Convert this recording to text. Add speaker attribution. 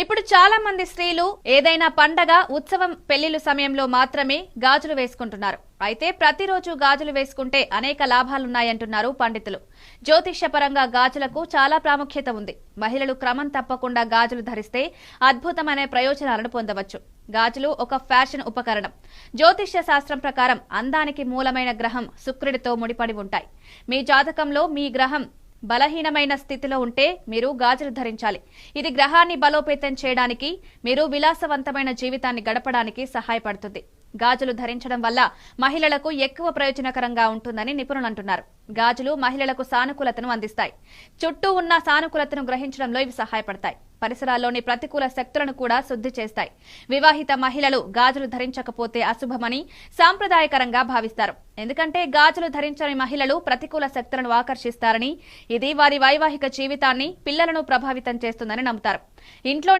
Speaker 1: ఇప్పుడు చాలా మంది స్త్రీలు ఏదైనా పండగ ఉత్సవం పెళ్లిళ్ల సమయంలో మాత్రమే గాజులు వేసుకుంటున్నారు. అయితే ప్రతిరోజు గాజులు వేసుకుంటే అనేక లాభాలున్నాయంటున్నారు పండితులు. జ్యోతిష్యపరంగా గాజులకు చాలా ప్రాముఖ్యత ఉంది. మహిళలు క్రమం తప్పకుండా గాజులు ధరిస్తే అద్భుతమైన ప్రయోజనాలను పొందవచ్చు. గాజులు ఒక ఫ్యాషన్ ఉపకరణం. జ్యోతిష్య శాస్త్రం ప్రకారం అందానికి మూలమైన గ్రహం శుక్రుడితో ముడిపడి ఉంటాయి. మీ జాతకంలో మీ గ్రహం బలహీనమైన స్థితిలో ఉంటే మీరు గాజులు ధరించాలి. ఇది గ్రహాన్ని బలోపేతం చేయడానికి, మీరు విలాసవంతమైన జీవితాన్ని గడపడానికి సహాయపడుతుంది. గాజులు ధరించడం వల్ల మహిళలకు ఎక్కువ ప్రయోజనకరంగా ఉంటుందని నిపుణులు అంటున్నారు. గాజులు మహిళలకు సానుకూలతను అందిస్తాయి. చుట్టూ ఉన్న సానుకూలతను గ్రహించడంలో ఇవి సహాయపడతాయి. పరిసరాల్లోని ప్రతికూల శక్తులను కూడా శుద్ధి చేస్తాయి. వివాహిత మహిళలు గాజులు ధరించకపోతే అశుభమని సాంప్రదాయకరంగా భావిస్తారు. ఎందుకంటే గాజులు ధరించని మహిళలు ప్రతికూల శక్తులను ఆకర్షిస్తారని, ఇది వారి వైవాహిక జీవితాన్ని, పిల్లలను ప్రభావితం చేస్తుందని నమ్ముతారు. ఇంట్లో